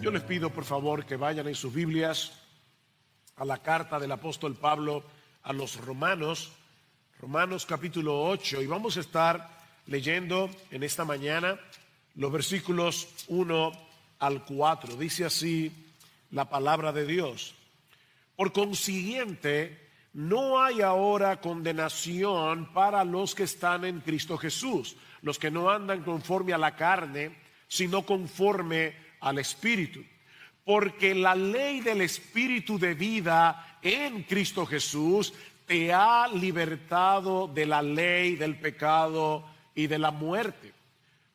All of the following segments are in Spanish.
Yo les pido por favor que vayan en sus Biblias a la carta del apóstol Pablo a los Romanos, Romanos capítulo 8, y vamos a estar leyendo en esta mañana los versículos 1 al 4. Dice así la palabra de Dios: por consiguiente, no hay ahora condenación para los que están en Cristo Jesús, los que no andan conforme a la carne, sino conforme al Espíritu. Porque la ley del Espíritu de vida en Cristo Jesús te ha libertado de la ley del pecado y de la muerte.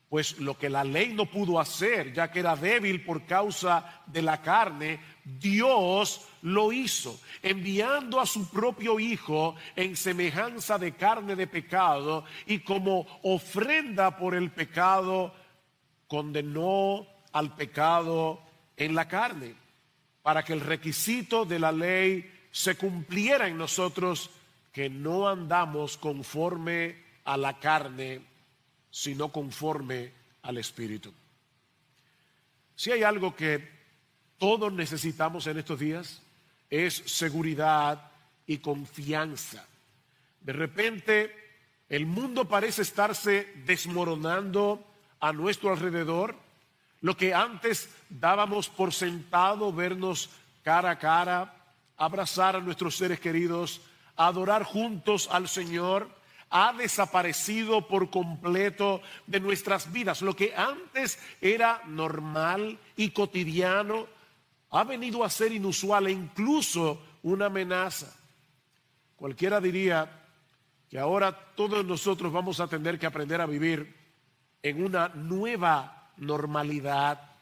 Pues lo que la ley no pudo hacer, ya que era débil por causa de la carne, Dios lo hizo, enviando a su propio Hijo en semejanza de carne de pecado, y como ofrenda por el pecado, condenó al pecado en la carne, para que el requisito de la ley se cumpliera en nosotros, que no andamos conforme a la carne, sino conforme al Espíritu. Si hay algo que todos necesitamos en estos días, es seguridad y confianza. De repente, el mundo parece estarse desmoronando a nuestro alrededor. Lo que antes dábamos por sentado, vernos cara a cara, abrazar a nuestros seres queridos, adorar juntos al Señor, ha desaparecido por completo de nuestras vidas. Lo que antes era normal y cotidiano ha venido a ser inusual e incluso una amenaza. Cualquiera diría que ahora todos nosotros vamos a tener que aprender a vivir en una nueva normalidad.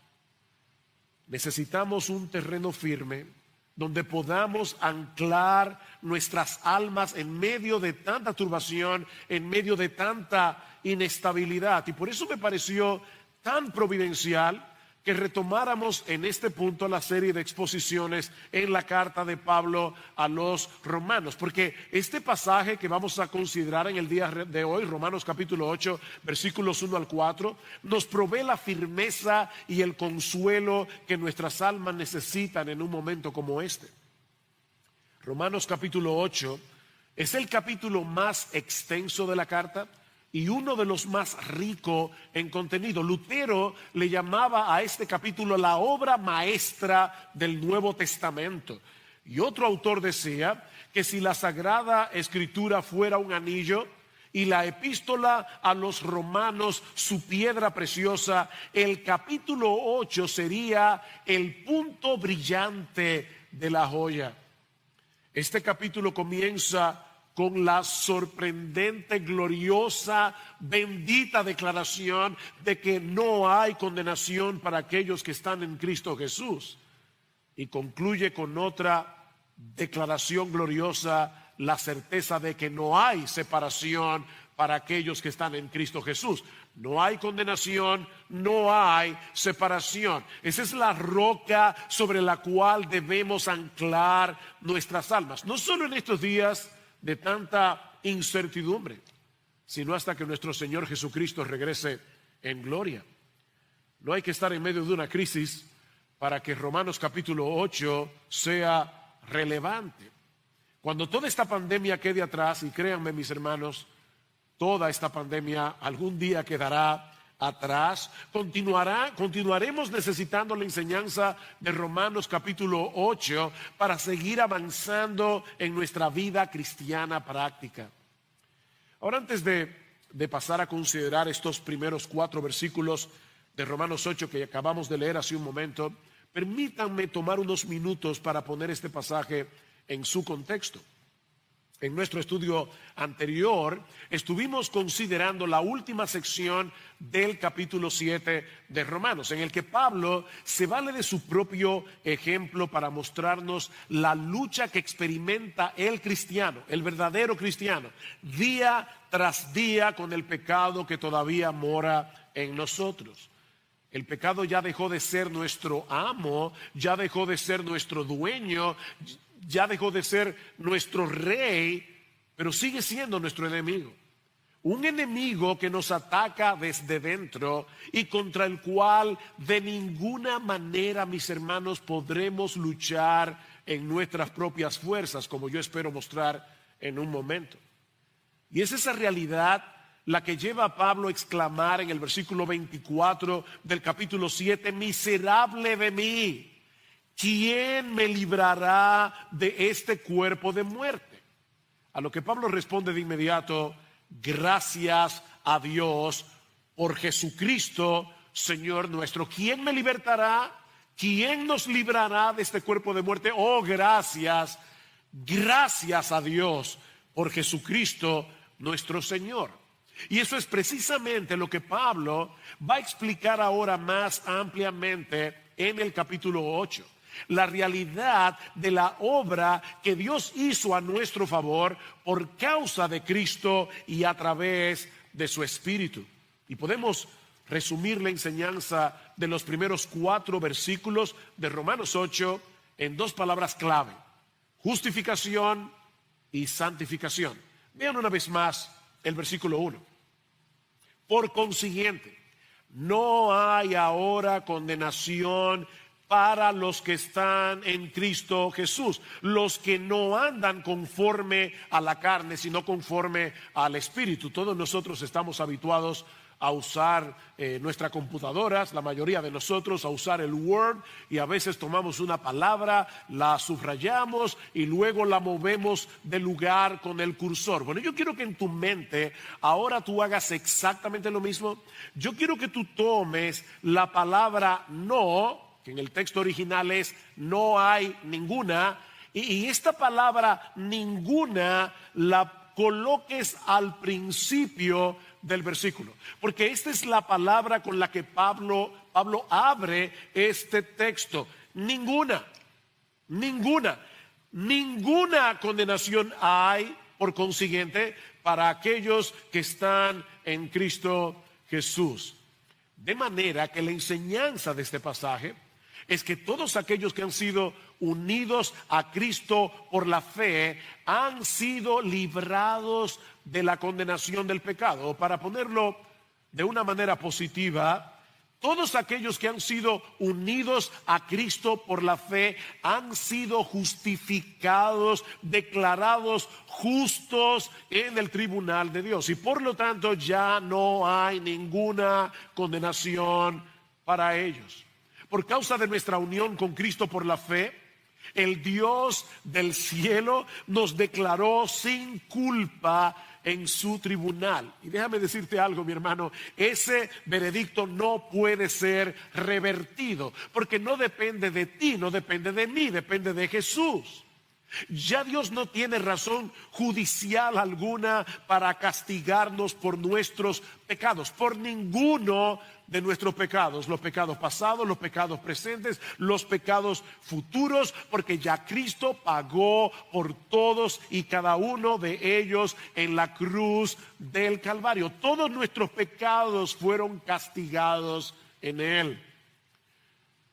Necesitamos un terreno firme donde podamos anclar nuestras almas en medio de tanta turbación, en medio de tanta inestabilidad. Y por eso me pareció tan providencial que retomáramos en este punto la serie de exposiciones en la carta de Pablo a los Romanos, porque este pasaje que vamos a considerar en el día de hoy, Romanos capítulo 8, versículos 1 al 4, nos provee la firmeza y el consuelo que nuestras almas necesitan en un momento como este. Romanos capítulo 8 es el capítulo más extenso de la carta y uno de los más ricos en contenido. Lutero le llamaba a este capítulo la obra maestra del Nuevo Testamento. Y otro autor decía que si la Sagrada Escritura fuera un anillo y la epístola a los romanos su piedra preciosa, el capítulo 8 sería el punto brillante de la joya. Este capítulo comienza con la sorprendente, gloriosa, bendita declaración de que no hay condenación para aquellos que están en Cristo Jesús. Y concluye con otra declaración gloriosa, la certeza de que no hay separación para aquellos que están en Cristo Jesús. No hay condenación, no hay separación. Esa es la roca sobre la cual debemos anclar nuestras almas. No solo en estos días de tanta incertidumbre, sino hasta que nuestro Señor Jesucristo regrese en gloria. No hay que estar en medio de una crisis para que Romanos capítulo 8 sea relevante. Cuando toda esta pandemia quede atrás, y créanme mis hermanos, toda esta pandemia algún día quedará atrás, continuaremos necesitando la enseñanza de Romanos capítulo 8 para seguir avanzando en nuestra vida cristiana práctica. Ahora, antes de pasar a considerar estos primeros 4 versículos de Romanos 8 que acabamos de leer hace un momento, permítanme tomar unos minutos para poner este pasaje en su contexto. En nuestro estudio anterior estuvimos considerando la última sección del capítulo 7 de Romanos, en el que Pablo se vale de su propio ejemplo para mostrarnos la lucha que experimenta el cristiano, el verdadero cristiano, día tras día con el pecado que todavía mora en nosotros. El pecado ya dejó de ser nuestro amo, ya dejó de ser nuestro dueño, ya dejó de ser nuestro rey, pero sigue siendo nuestro enemigo. Un enemigo que nos ataca desde dentro y contra el cual de ninguna manera, mis hermanos, podremos luchar en nuestras propias fuerzas, como yo espero mostrar en un momento. Y es esa realidad la que lleva a Pablo a exclamar en el versículo 24 del capítulo 7, miserable de mí, ¿quién me librará de este cuerpo de muerte? A lo que Pablo responde de inmediato, gracias a Dios por Jesucristo, Señor nuestro. ¿Quién me libertará? ¿Quién nos librará de este cuerpo de muerte? Oh, gracias a Dios por Jesucristo, nuestro Señor. Y eso es precisamente lo que Pablo va a explicar ahora más ampliamente en el capítulo 8. La realidad de la obra que Dios hizo a nuestro favor por causa de Cristo y a través de su Espíritu. Y podemos resumir la enseñanza de los primeros 4 versículos de Romanos 8 en 2 palabras clave: justificación y santificación. Vean una vez más el versículo 1. Por consiguiente, no hay ahora condenación para los que están en Cristo Jesús, los que no andan conforme a la carne, sino conforme al Espíritu. Todos nosotros estamos habituados a usar nuestras computadoras, la mayoría de nosotros a usar el Word, y a veces tomamos una palabra, la subrayamos y luego la movemos de lugar con el cursor. Bueno, yo quiero que en tu mente ahora tú hagas exactamente lo mismo. Yo quiero que tú tomes la palabra no, que en el texto original es no hay ninguna, y esta palabra ninguna la coloques al principio del versículo, porque esta es la palabra con la que Pablo abre este texto. Ninguna condenación hay, por consiguiente, para aquellos que están en Cristo Jesús. De manera que la enseñanza de este pasaje es que todos aquellos que han sido unidos a Cristo por la fe han sido librados de la condenación del pecado. O para ponerlo de una manera positiva, todos aquellos que han sido unidos a Cristo por la fe han sido justificados, declarados justos en el tribunal de Dios. Y por lo tanto ya no hay ninguna condenación para ellos. Por causa de nuestra unión con Cristo por la fe, el Dios del cielo nos declaró sin culpa en su tribunal. Y déjame decirte algo, mi hermano, ese veredicto no puede ser revertido, porque no depende de ti, no depende de mí, depende de Jesús. Ya Dios no tiene razón judicial alguna para castigarnos por nuestros pecados, por ninguno de nuestros pecados, los pecados pasados, los pecados presentes, los pecados futuros, porque ya Cristo pagó por todos y cada uno de ellos en la cruz del Calvario. Todos nuestros pecados fueron castigados en Él.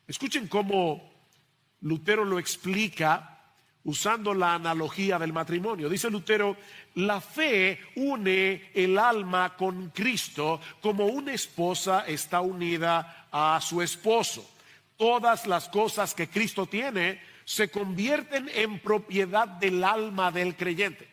Escuchen cómo Lutero lo explica usando la analogía del matrimonio. Dice Lutero, la fe une el alma con Cristo como una esposa está unida a su esposo. Todas las cosas que Cristo tiene se convierten en propiedad del alma del creyente.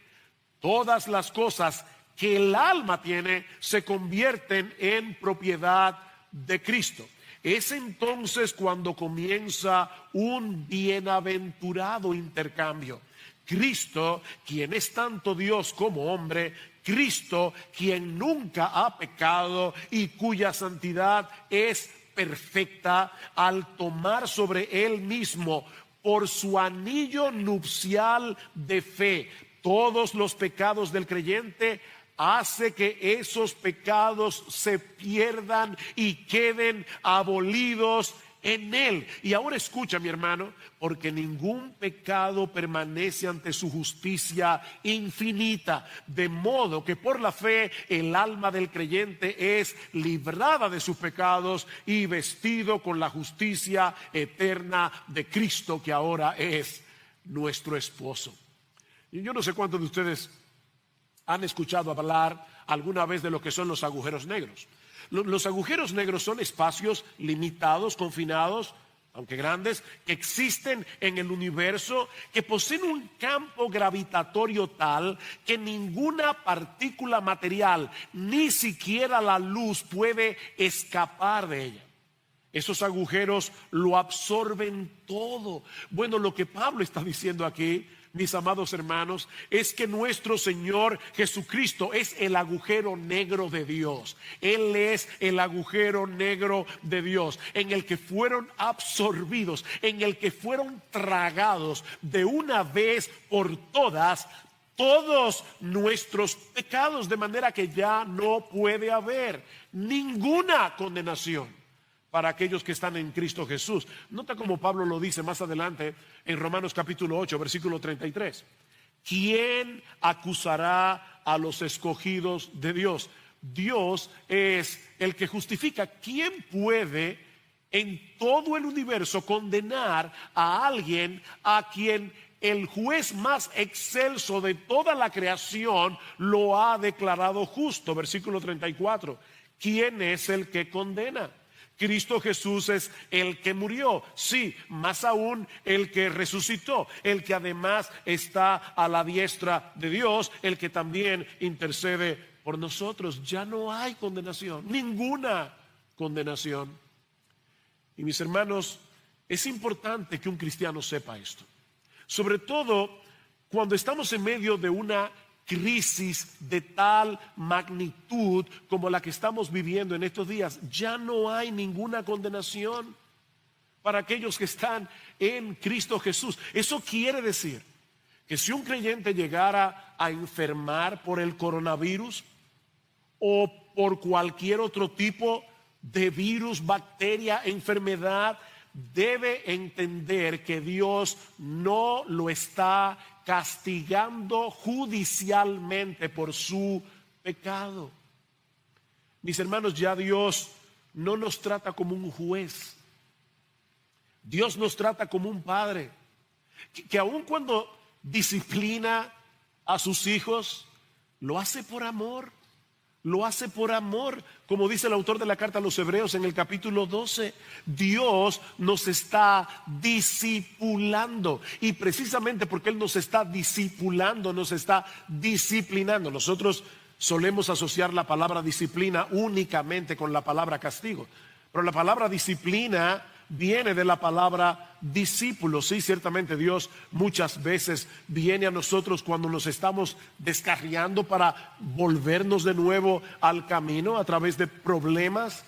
Todas las cosas que el alma tiene se convierten en propiedad de Cristo. Es entonces cuando comienza un bienaventurado intercambio. Cristo, quien es tanto Dios como hombre, Cristo, quien nunca ha pecado y cuya santidad es perfecta, al tomar sobre él mismo por su anillo nupcial de fe todos los pecados del creyente, hace que esos pecados se pierdan y queden abolidos en Él. Y ahora escucha, mi hermano, porque ningún pecado permanece ante su justicia infinita, de modo que por la fe el alma del creyente es librada de sus pecados y vestido con la justicia eterna de Cristo, que ahora es nuestro esposo. Y yo no sé cuántos de ustedes han escuchado hablar alguna vez de lo que son los agujeros negros. Los agujeros negros son espacios limitados, confinados, aunque grandes, que existen en el universo, que poseen un campo gravitatorio tal que ninguna partícula material, ni siquiera la luz, puede escapar de ella. Esos agujeros lo absorben todo. Bueno, lo que Pablo está diciendo aquí, mis amados hermanos, es que nuestro Señor Jesucristo es el agujero negro de Dios. Él es el agujero negro de Dios, en el que fueron absorbidos, en el que fueron tragados de una vez por todas todos nuestros pecados, de manera que ya no puede haber ninguna condenación para aquellos que están en Cristo Jesús. Nota como Pablo lo dice más adelante en Romanos capítulo 8, versículo 33. ¿Quién acusará a los escogidos de Dios? Dios es el que justifica. ¿Quién puede en todo el universo condenar a alguien a quien el juez más excelso de toda la creación lo ha declarado justo? Versículo 34. ¿Quién es el que condena? Cristo Jesús es el que murió, sí, más aún el que resucitó, el que además está a la diestra de Dios, el que también intercede por nosotros. Ya no hay condenación, ninguna condenación. Y mis hermanos, es importante que un cristiano sepa esto, sobre todo cuando estamos en medio de una crisis de tal magnitud como la que estamos viviendo en estos días. Ya no hay ninguna condenación para aquellos que están en Cristo Jesús. Eso quiere decir que si un creyente llegara a enfermar por el coronavirus o por cualquier otro tipo de virus, bacteria, enfermedad, debe entender que Dios no lo está castigando judicialmente por su pecado. Mis hermanos, ya Dios no nos trata como un juez. Dios nos trata como un padre que aun cuando disciplina a sus hijos, lo hace por amor. Lo hace por amor, como dice el autor de la carta a los Hebreos en el capítulo 12. Dios nos está discipulando, y precisamente porque Él nos está discipulando, nos está disciplinando. Nosotros solemos asociar la palabra disciplina únicamente con la palabra castigo, pero la palabra disciplina viene de la palabra discípulo. Sí, ciertamente Dios muchas veces viene a nosotros cuando nos estamos descarriando para volvernos de nuevo al camino a través de problemas,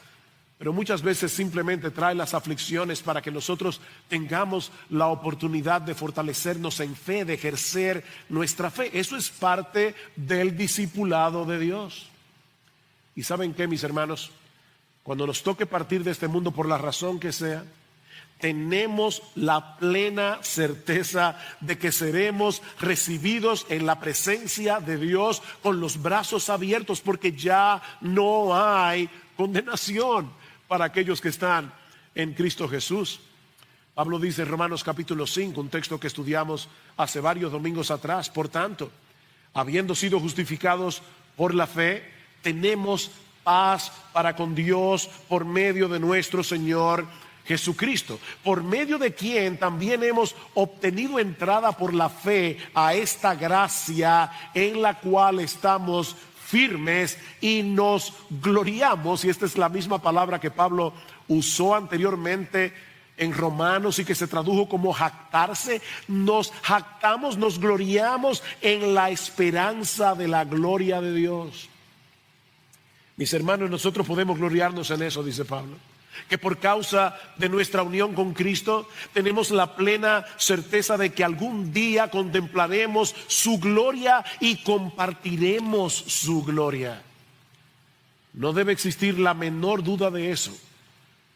pero muchas veces simplemente trae las aflicciones para que nosotros tengamos la oportunidad de fortalecernos en fe, de ejercer nuestra fe. Eso es parte del discipulado de Dios. ¿Y saben qué, mis hermanos? Cuando nos toque partir de este mundo por la razón que sea, tenemos la plena certeza de que seremos recibidos en la presencia de Dios con los brazos abiertos, porque ya no hay condenación para aquellos que están en Cristo Jesús. Pablo dice en Romanos capítulo 5, un texto que estudiamos hace varios domingos atrás: por tanto, habiendo sido justificados por la fe, tenemos paz para con Dios por medio de nuestro Señor Jesucristo, por medio de quien también hemos obtenido entrada por la fe a esta gracia en la cual estamos firmes y nos gloriamos. Y esta es la misma palabra que Pablo usó anteriormente en Romanos y que se tradujo como jactarse. Nos jactamos, nos gloriamos en la esperanza de la gloria de Dios. Mis hermanos, nosotros podemos gloriarnos en eso, dice Pablo, que por causa de nuestra unión con Cristo tenemos la plena certeza de que algún día contemplaremos su gloria y compartiremos su gloria. No debe existir la menor duda de eso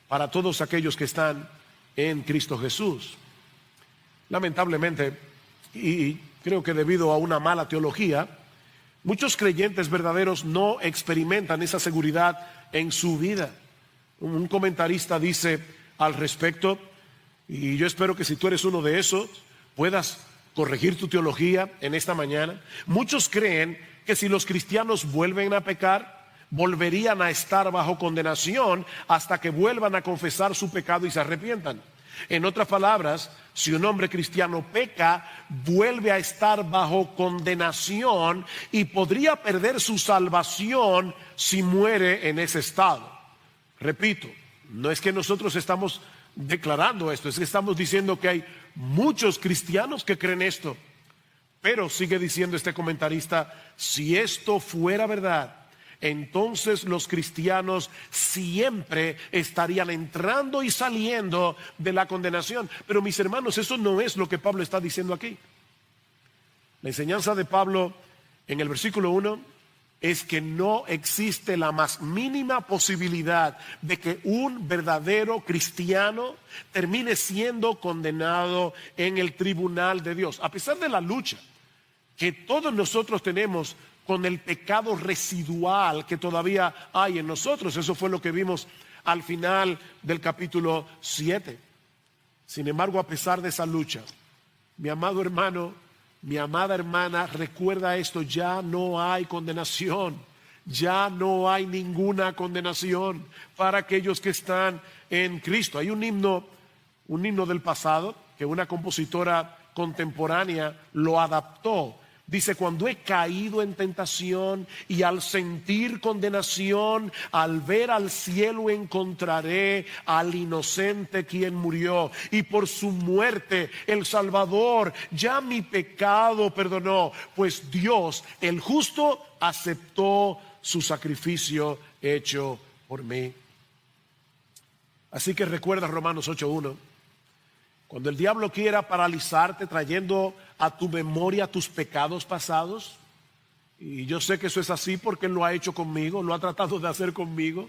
para todos aquellos que están en Cristo Jesús. Lamentablemente, y creo que debido a una mala teología, muchos creyentes verdaderos no experimentan esa seguridad en su vida. Un comentarista dice al respecto, y yo espero que si tú eres uno de esos, puedas corregir tu teología en esta mañana. Muchos creen que si los cristianos vuelven a pecar, volverían a estar bajo condenación hasta que vuelvan a confesar su pecado y se arrepientan. En otras palabras, si un hombre cristiano peca, vuelve a estar bajo condenación y podría perder su salvación si muere en ese estado. Repito, no es que nosotros estamos declarando esto, es que estamos diciendo que hay muchos cristianos que creen esto. Pero sigue diciendo este comentarista, si esto fuera verdad, entonces los cristianos siempre estarían entrando y saliendo de la condenación. Pero mis hermanos, eso no es lo que Pablo está diciendo aquí. La enseñanza de Pablo en el versículo 1 es que no existe la más mínima posibilidad de que un verdadero cristiano termine siendo condenado en el tribunal de Dios. A pesar de la lucha que todos nosotros tenemos con el pecado residual que todavía hay en nosotros. Eso fue lo que vimos al final del capítulo 7. Sin embargo, a pesar de esa lucha, mi amado hermano, mi amada hermana, recuerda esto: ya no hay condenación, ya no hay ninguna condenación para aquellos que están en Cristo. Hay un himno del pasado que una compositora contemporánea lo adaptó. Dice: cuando he caído en tentación y al sentir condenación, al ver al cielo encontraré al inocente quien murió, y por su muerte el Salvador ya mi pecado perdonó, pues Dios el justo aceptó su sacrificio hecho por mí. Así que recuerda Romanos 8:1. Cuando el diablo quiera paralizarte trayendo a tu memoria tus pecados pasados, y yo sé que eso es así porque Él lo ha hecho conmigo, lo ha tratado de hacer conmigo,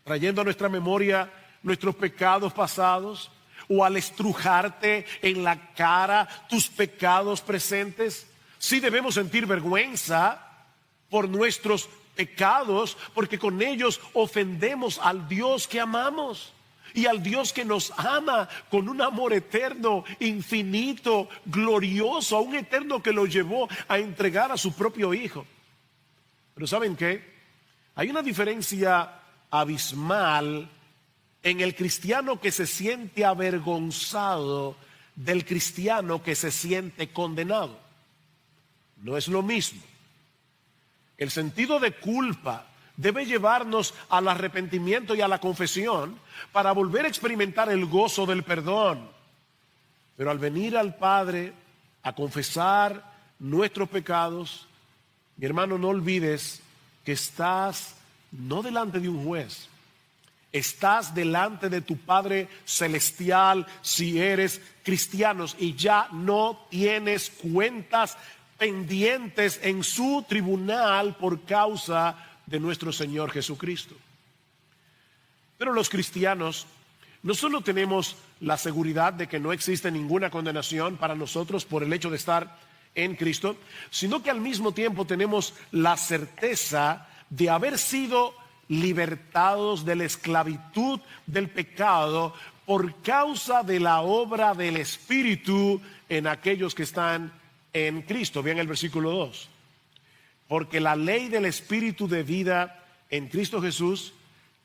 trayendo a nuestra memoria nuestros pecados pasados, o al estrujarte en la cara tus pecados presentes, sí debemos sentir vergüenza por nuestros pecados, porque con ellos ofendemos al Dios que amamos. Y al Dios que nos ama con un amor eterno, infinito, glorioso, a un eterno que lo llevó a entregar a su propio Hijo. Pero ¿saben qué? Hay una diferencia abismal en el cristiano que se siente avergonzado del cristiano que se siente condenado. No es lo mismo. El sentido de culpa debe llevarnos al arrepentimiento y a la confesión para volver a experimentar el gozo del perdón. Pero al venir al Padre a confesar nuestros pecados, mi hermano, no olvides que estás no delante de un juez, estás delante de tu Padre Celestial si eres cristiano, y ya no tienes cuentas pendientes en su tribunal por causa de nuestro Señor Jesucristo. Pero los cristianos no solo tenemos la seguridad de que no existe ninguna condenación para nosotros por el hecho de estar en Cristo, sino que al mismo tiempo tenemos la certeza de haber sido libertados de la esclavitud del pecado por causa de la obra del Espíritu en aquellos que están en Cristo. Vean el versículo 2. Porque la ley del Espíritu de vida en Cristo Jesús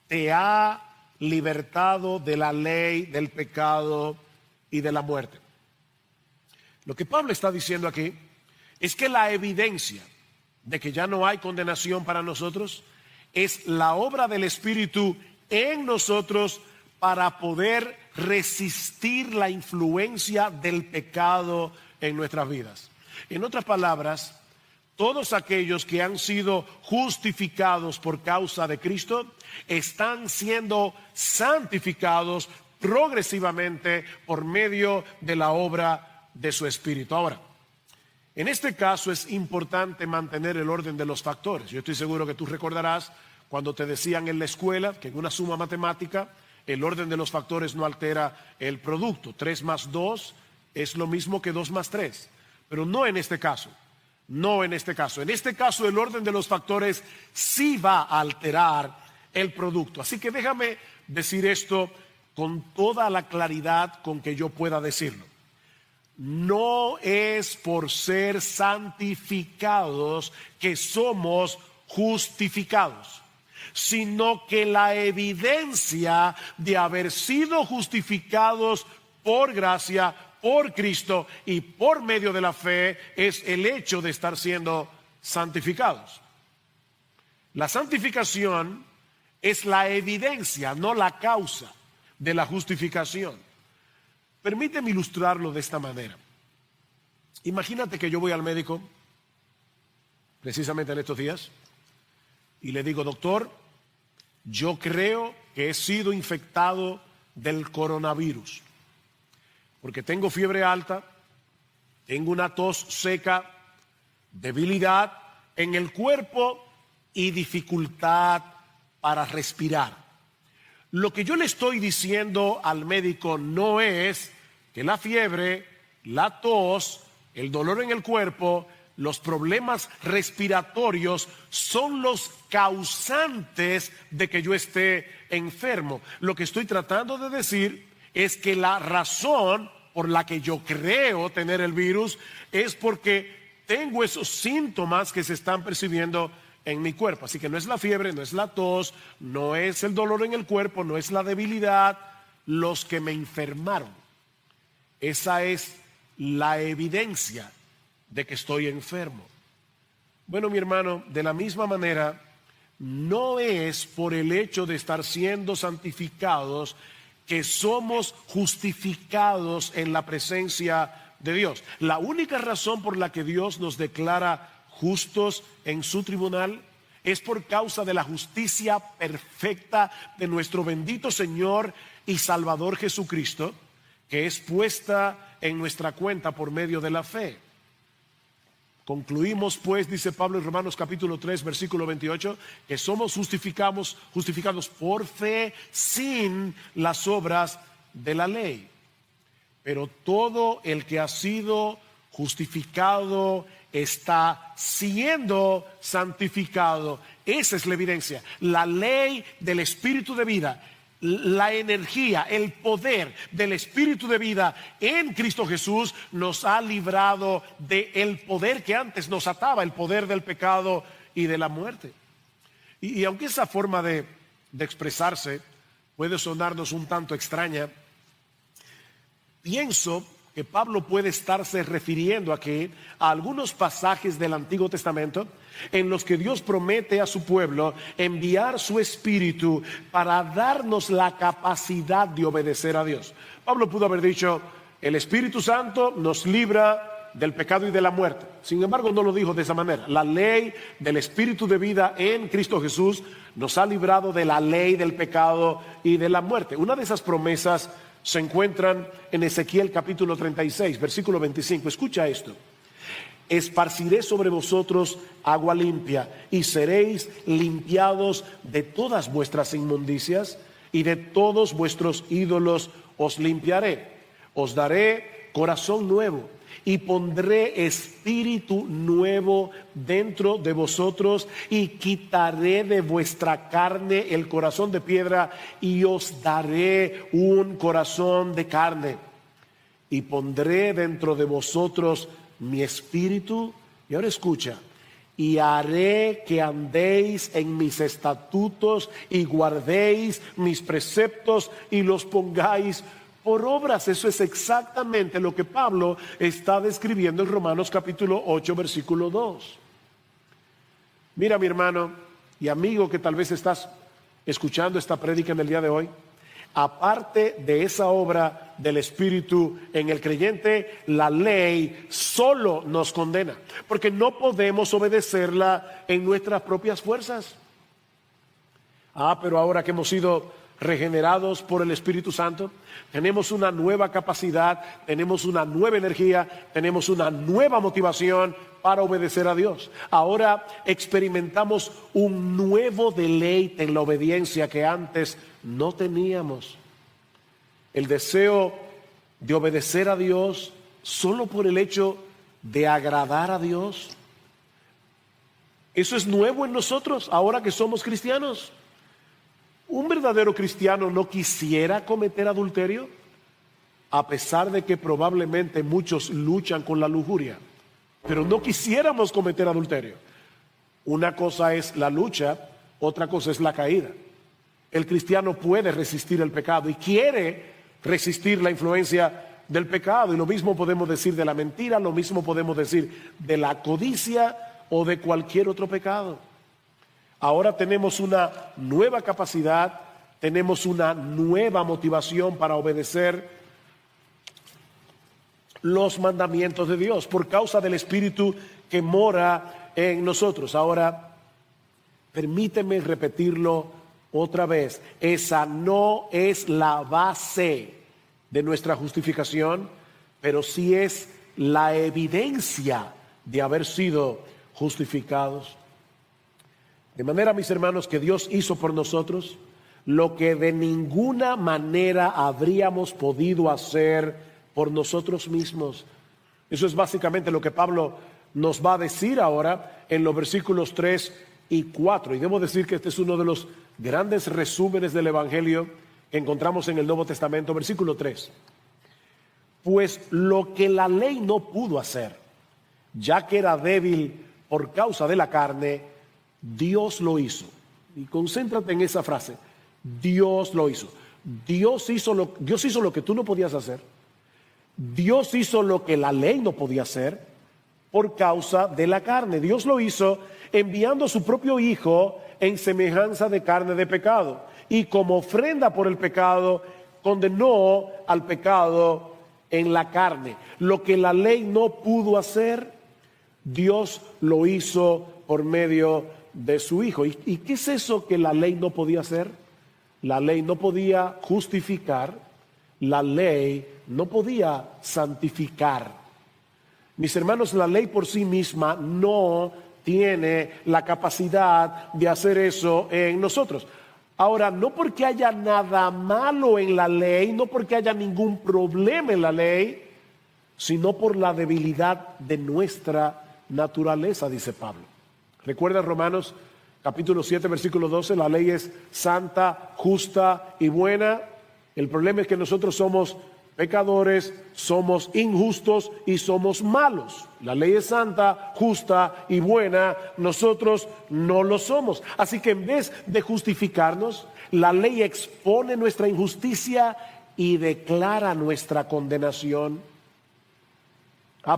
te ha libertado de la ley del pecado y de la muerte. Lo que Pablo está diciendo aquí es que la evidencia de que ya no hay condenación para nosotros es la obra del Espíritu en nosotros para poder resistir la influencia del pecado en nuestras vidas. En otras palabras, todos aquellos que han sido justificados por causa de Cristo están siendo santificados progresivamente por medio de la obra de su Espíritu. Ahora, en este caso es importante mantener el orden de los factores. Yo estoy seguro que tú recordarás cuando te decían en la escuela que en una suma matemática el orden de los factores no altera el producto. 3 más 2 es lo mismo que 2 más 3, pero no en este caso. No en este caso. En este caso el orden de los factores sí va a alterar el producto. Así que déjame decir esto con toda la claridad con que yo pueda decirlo. no es por ser santificados que somos justificados, sino que la evidencia de haber sido justificados por gracia, por Cristo y por medio de la fe es el hecho de estar siendo santificados. La santificación es la evidencia, no la causa de la justificación. Permíteme ilustrarlo de esta manera. Imagínate que yo voy al médico, precisamente en estos días, y le digo: doctor, yo creo que he sido infectado del coronavirus, porque tengo fiebre alta, tengo una tos seca, debilidad en el cuerpo y dificultad para respirar. Lo que yo le estoy diciendo al médico no es que la fiebre, la tos, el dolor en el cuerpo, los problemas respiratorios son los causantes de que yo esté enfermo. Lo que estoy tratando de decir es que la razón por la que yo creo tener el virus es porque tengo esos síntomas que se están percibiendo en mi cuerpo. Así que no es la fiebre, no es la tos, no es el dolor en el cuerpo, no es la debilidad los que me enfermaron. Esa es la evidencia de que estoy enfermo. Bueno, mi hermano, de la misma manera, no es por el hecho de estar siendo santificados que somos justificados en la presencia de Dios. La única razón por la que Dios nos declara justos en su tribunal es por causa de la justicia perfecta de nuestro bendito Señor y Salvador Jesucristo, que es puesta en nuestra cuenta por medio de la fe. Concluimos pues, dice Pablo en Romanos capítulo 3, versículo 28, que somos justificados por fe sin las obras de la ley. Pero todo el que ha sido justificado está siendo santificado. Esa es la evidencia. La ley del Espíritu de vida, la energía, el poder del Espíritu de vida en Cristo Jesús nos ha librado del poder que antes nos ataba, el poder del pecado y de la muerte. Y aunque esa forma de expresarse puede sonarnos un tanto extraña, pienso que Pablo puede estarse refiriendo aquí a algunos pasajes del Antiguo Testamento en los que Dios promete a su pueblo enviar su Espíritu para darnos la capacidad de obedecer a Dios. Pablo pudo haber dicho: el Espíritu Santo nos libra del pecado y de la muerte. Sin embargo, no lo dijo de esa manera. La ley del Espíritu de vida en Cristo Jesús nos ha librado de la ley del pecado y de la muerte. Una de esas promesas se encuentran en Ezequiel capítulo 36, versículo 25. Escucha esto: esparciré sobre vosotros agua limpia y seréis limpiados de todas vuestras inmundicias y de todos vuestros ídolos os limpiaré. Os daré corazón nuevo y pondré espíritu nuevo dentro de vosotros y quitaré de vuestra carne el corazón de piedra y os daré un corazón de carne. Y pondré dentro de vosotros mi espíritu, y ahora escucha, y haré que andéis en mis estatutos y guardéis mis preceptos y los pongáis por obras. Eso es exactamente lo que Pablo está describiendo en Romanos capítulo 8, versículo 2. Mira, mi hermano y amigo que tal vez estás escuchando esta prédica en el día de hoy, aparte de esa obra del Espíritu en el creyente, la ley solo nos condena, porque no podemos obedecerla en nuestras propias fuerzas. Pero ahora que hemos sido regenerados por el Espíritu Santo, tenemos una nueva capacidad, tenemos una nueva energía, tenemos una nueva motivación para obedecer a Dios. Ahora experimentamos un nuevo deleite en la obediencia que antes no teníamos. El deseo de obedecer a Dios solo por el hecho de agradar a Dios. Eso es nuevo en nosotros ahora que somos cristianos. ¿Un verdadero cristiano no quisiera cometer adulterio? a pesar de que probablemente muchos luchan con la lujuria, pero no quisiéramos cometer adulterio. Una cosa es la lucha, otra cosa es la caída. El cristiano puede resistir el pecado y quiere resistir la influencia del pecado, y lo mismo podemos decir de la mentira, lo mismo podemos decir de la codicia o de cualquier otro pecado. Ahora tenemos una nueva capacidad, tenemos una nueva motivación para obedecer los mandamientos de Dios por causa del Espíritu que mora en nosotros. Ahora, permíteme repetirlo otra vez, esa no es la base de nuestra justificación, pero sí es la evidencia de haber sido justificados. De manera, mis hermanos, que Dios hizo por nosotros lo que de ninguna manera habríamos podido hacer por nosotros mismos. Eso es básicamente lo que Pablo nos va a decir ahora en los versículos 3 y 4. Y debo decir que este es uno de los grandes resúmenes del Evangelio que encontramos en el Nuevo Testamento. Versículo 3. Pues lo que la ley no pudo hacer, ya que era débil por causa de la carne, Dios lo hizo. Y concéntrate en esa frase. Dios lo hizo. Dios hizo lo que tú no podías hacer. Dios hizo lo que la ley no podía hacer por causa de la carne. Dios lo hizo enviando a su propio Hijo en semejanza de carne de pecado. Y como ofrenda por el pecado, condenó al pecado en la carne. Lo que la ley no pudo hacer, Dios lo hizo por medio de su Hijo. ¿Y qué es eso que la ley no podía hacer? La ley no podía justificar, la ley no podía santificar. Mis hermanos, la ley por sí misma no tiene la capacidad de hacer eso en nosotros. Ahora, no porque haya nada malo en la ley, no porque haya ningún problema en la ley, sino por la debilidad de nuestra naturaleza, dice Pablo. Recuerda Romanos capítulo 7, versículo 12, la ley es santa, justa y buena. El problema es que nosotros somos pecadores, somos injustos y somos malos. La ley es santa, justa y buena, nosotros no lo somos. Así que en vez de justificarnos, la ley expone nuestra injusticia y declara nuestra condenación.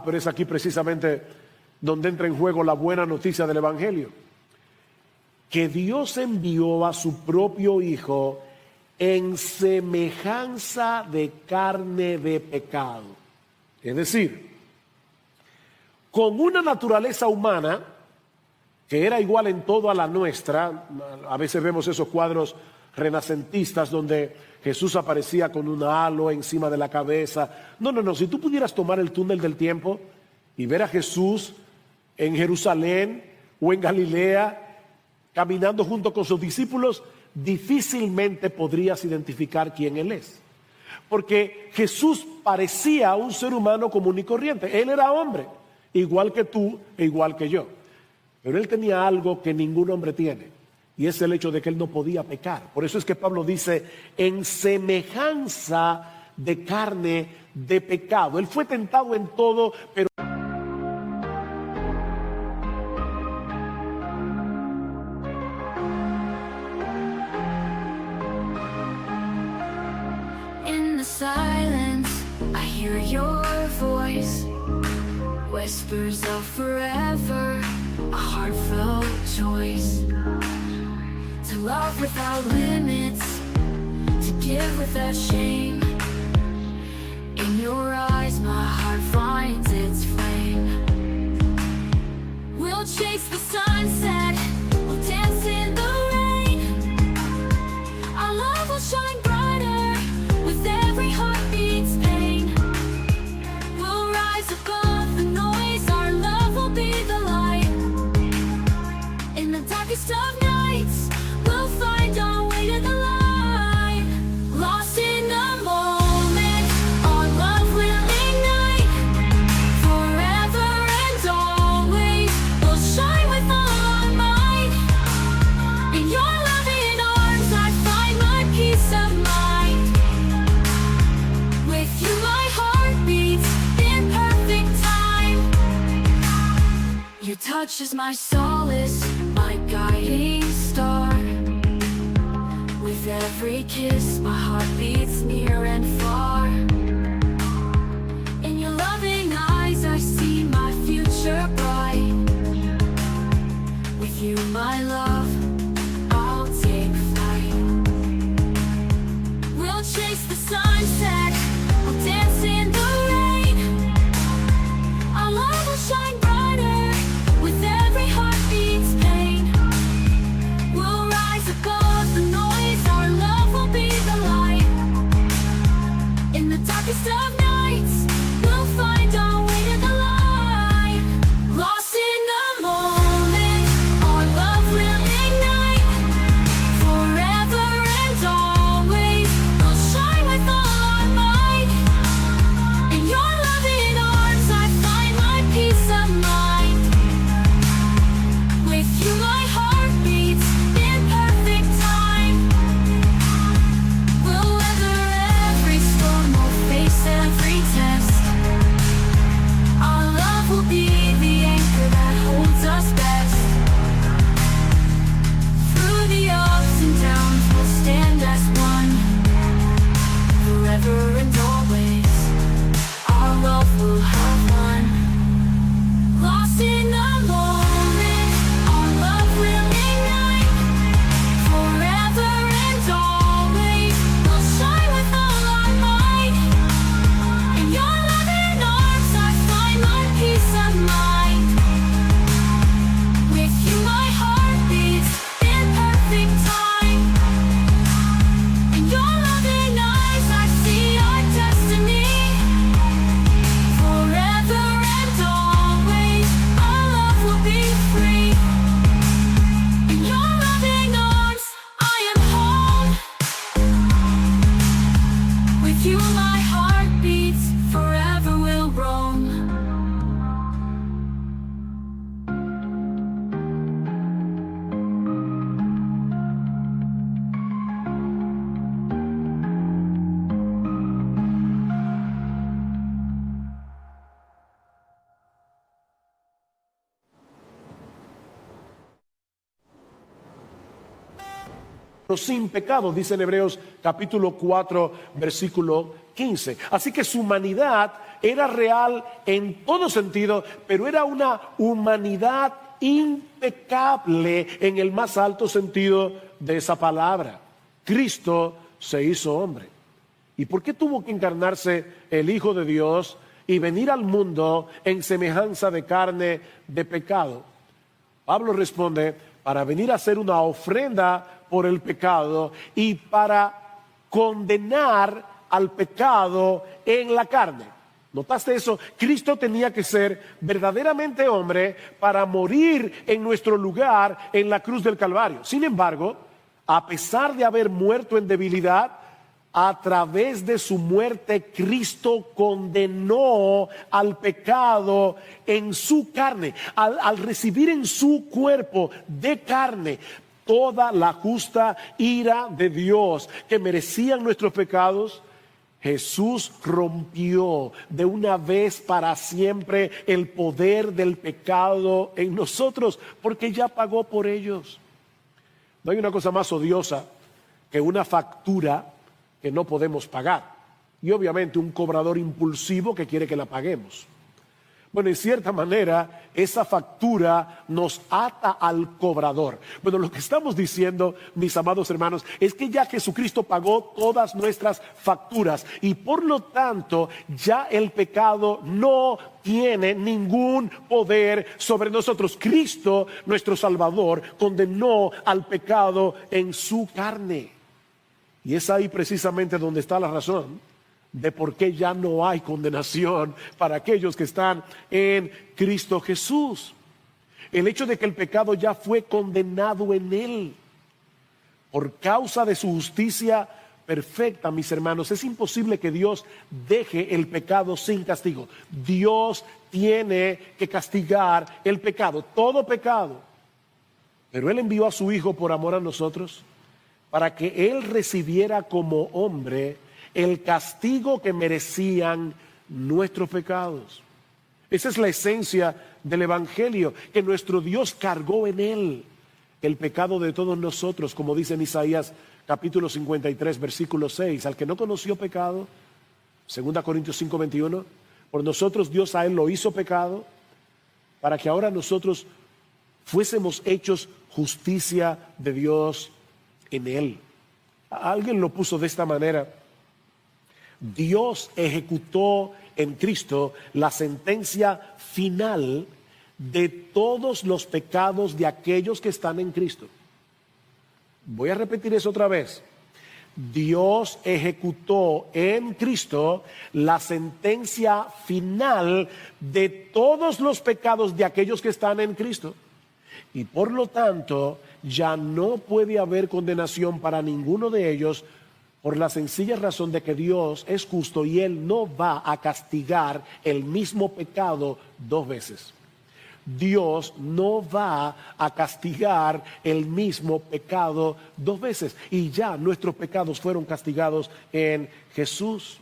Pero es aquí precisamente donde entra en juego la buena noticia del Evangelio, que Dios envió a su propio Hijo en semejanza de carne de pecado. Es decir, con una naturaleza humana que era igual en todo a la nuestra. A veces vemos esos cuadros renacentistas donde Jesús aparecía con un halo encima de la cabeza. No, si tú pudieras tomar el túnel del tiempo y ver a Jesús en Jerusalén o en Galilea caminando junto con sus discípulos, difícilmente podrías identificar quién Él es. Porque Jesús parecía un ser humano común y corriente. Él era hombre, igual que tú e igual que yo. Pero Él tenía algo que ningún hombre tiene, y es el hecho de que Él no podía pecar. Por eso es que Pablo dice, en semejanza de carne de pecado. Él fue tentado en todo, pero silence, I hear your voice, whispers of forever, a heartfelt choice, to love without limits, to give without shame. In your eyes my heart finds its flame. We'll chase the sunset, we'll dance in the rain. Our love will shine brighter with every heartbeat's pain. We'll rise above the noise, our love will be the light. In the darkest of nights, we'll find our way to the light. Lost in the moment, our love will touch is my solace, my guiding star. With every kiss, my heart beats near and far. In your loving eyes, I see my future bright. With you, my love, I'll take flight. We'll chase the sunset, we'll dance in the rain. Our love will shine brighter with every heartbeat's pain. We'll rise above the noise, our love will be the light. In the darkest of nights, we'll find our way to the light. Lost in the moment, our love will ignite. Forever and always, we'll shine with all our might. In your loving arms, I find my peace of mind. With you, my heart beats in perfect time. We'll weather every storm, we'll face every test. Our love will be the anchor that holds us best. Through the ups and downs, we'll stand as one. Forever and always, our love will have won. Lost in the moment, our love will ignite. Forever and always, we'll shine with all our might. In your loving arms, I find my peace of mind. With you, my heart beats in perfect time. In your loving eyes, I see our destiny. Forever and always, our love will be free. In your loving arms, I am home. With you, my heart beats, forever will roam. Sin pecado, dice en Hebreos capítulo 4, versículo 15. Así que su humanidad era real en todo sentido, pero era una humanidad impecable en el más alto sentido de esa palabra. Cristo se hizo hombre. ¿Y por qué tuvo que encarnarse el Hijo de Dios y venir al mundo en semejanza de carne de pecado? Pablo responde, para venir a hacer una ofrenda por el pecado y para condenar al pecado en la carne. ¿Notaste eso? Cristo tenía que ser verdaderamente hombre para morir en nuestro lugar en la cruz del Calvario. Sin embargo, a pesar de haber muerto en debilidad, a través de su muerte, Cristo condenó al pecado en su carne. Al recibir en su cuerpo de carne toda la justa ira de Dios que merecían nuestros pecados, Jesús rompió de una vez para siempre el poder del pecado en nosotros, porque ya pagó por ellos. No hay una cosa más odiosa que una factura que no podemos pagar, y obviamente un cobrador impulsivo que quiere que la paguemos. Bueno, en cierta manera, esa factura nos ata al cobrador. Bueno, lo que estamos diciendo, mis amados hermanos, es que ya Jesucristo pagó todas nuestras facturas y por lo tanto ya el pecado no tiene ningún poder sobre nosotros. Cristo, nuestro Salvador, condenó al pecado en su carne. Y es ahí precisamente donde está la razón de por qué ya no hay condenación para aquellos que están en Cristo Jesús. El hecho de que el pecado ya fue condenado en Él. Por causa de su justicia perfecta, mis hermanos, es imposible que Dios deje el pecado sin castigo. Dios tiene que castigar el pecado, todo pecado. Pero Él envió a su Hijo por amor a nosotros, para que Él recibiera como hombre el castigo que merecían nuestros pecados. Esa es la esencia del Evangelio, que nuestro Dios cargó en él el pecado de todos nosotros, como dice en Isaías capítulo 53, versículo 6. Al que no conoció pecado, 2 Corintios 5, 21, por nosotros Dios a él lo hizo pecado, para que ahora nosotros fuésemos hechos justicia de Dios en él. Alguien lo puso de esta manera: Dios ejecutó en Cristo la sentencia final de todos los pecados de aquellos que están en Cristo. Voy a repetir eso otra vez. Dios ejecutó en Cristo la sentencia final de todos los pecados de aquellos que están en Cristo. Y por lo tanto, ya no puede haber condenación para ninguno de ellos, por la sencilla razón de que Dios es justo y Él no va a castigar el mismo pecado dos veces. Dios no va a castigar el mismo pecado dos veces. Y ya nuestros pecados fueron castigados en Jesús.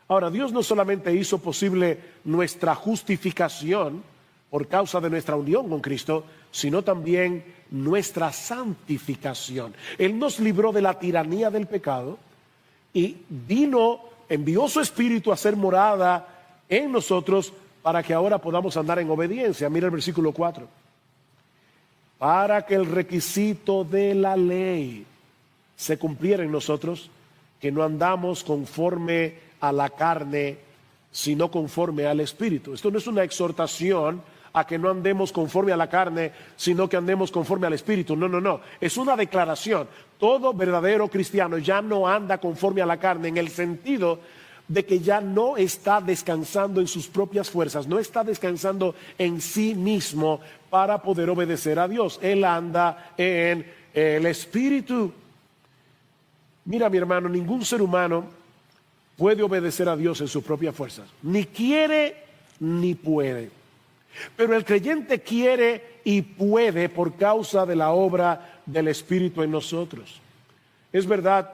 Ahora, Dios no solamente hizo posible nuestra justificación por causa de nuestra unión con Cristo, sino también nuestra santificación. Él nos libró de la tiranía del pecado y envió su Espíritu a ser morada en nosotros para que ahora podamos andar en obediencia. Mira el versículo 4. Para que el requisito de la ley se cumpliera en nosotros, que no andamos conforme a la carne, sino conforme al Espíritu. Esto no es una exhortación a que no andemos conforme a la carne, sino que andemos conforme al Espíritu. No. Es una declaración. Todo verdadero cristiano ya no anda conforme a la carne, en el sentido de que ya no está descansando en sus propias fuerzas, no está descansando en sí mismo para poder obedecer a Dios. Él anda en el Espíritu. Mira, mi hermano, ningún ser humano puede obedecer a Dios en sus propias fuerzas. Ni quiere ni puede. Pero el creyente quiere y puede por causa de la obra del Espíritu en nosotros. Es verdad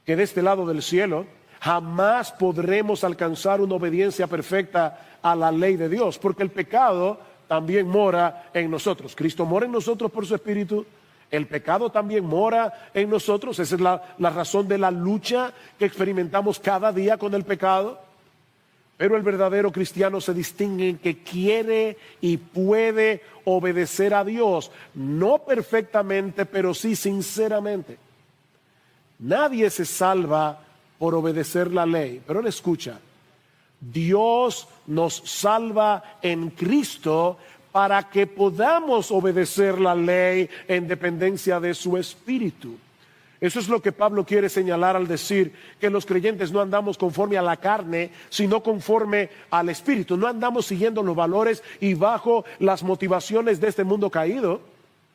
que de este lado del cielo jamás podremos alcanzar una obediencia perfecta a la ley de Dios, porque el pecado también mora en nosotros. Cristo mora en nosotros por su Espíritu. El pecado también mora en nosotros. Esa es la razón de la lucha que experimentamos cada día con el pecado. Pero el verdadero cristiano se distingue en que quiere y puede obedecer a Dios, no perfectamente, pero sí sinceramente. Nadie se salva por obedecer la ley, pero él escucha. Dios nos salva en Cristo para que podamos obedecer la ley en dependencia de su Espíritu. Eso es lo que Pablo quiere señalar al decir que los creyentes no andamos conforme a la carne, sino conforme al Espíritu. No andamos siguiendo los valores y bajo las motivaciones de este mundo caído,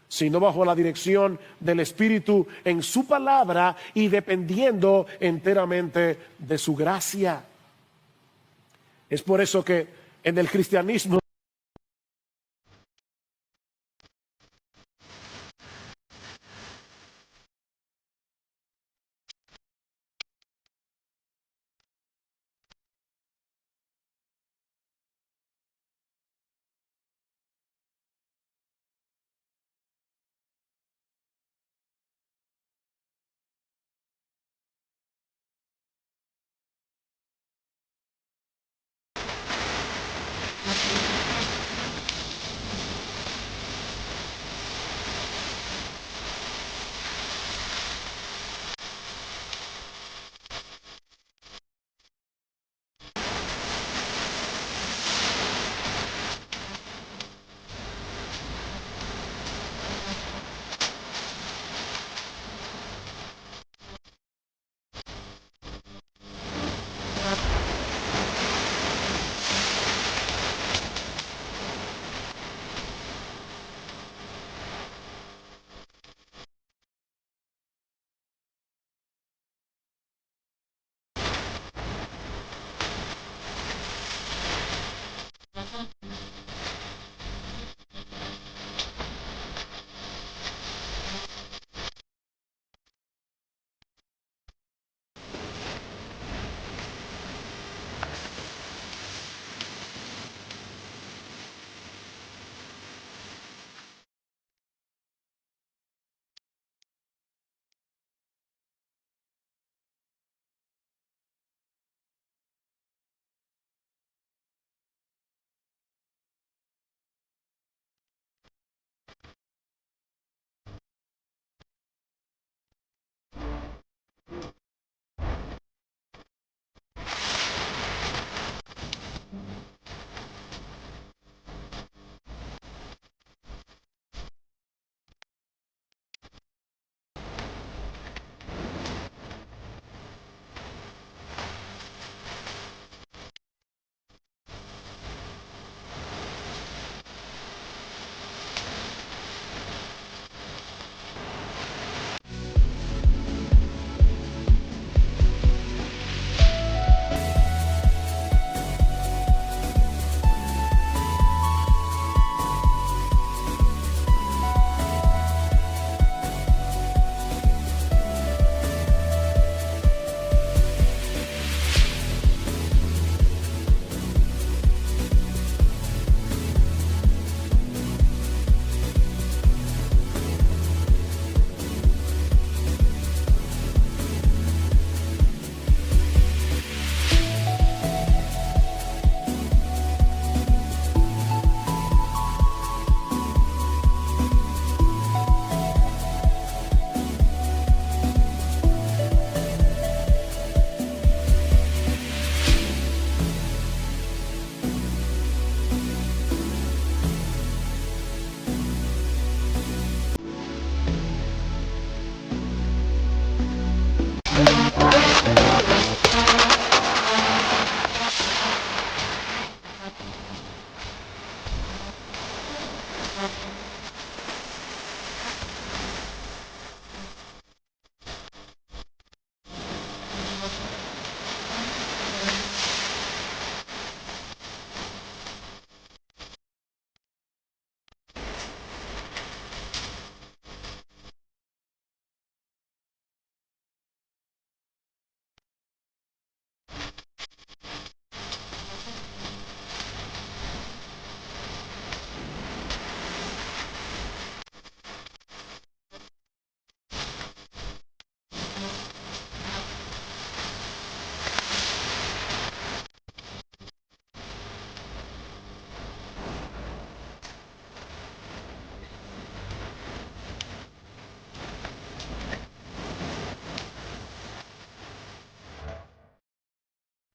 sino bajo la dirección del Espíritu en su palabra y dependiendo enteramente de su gracia. Es por eso que en el cristianismo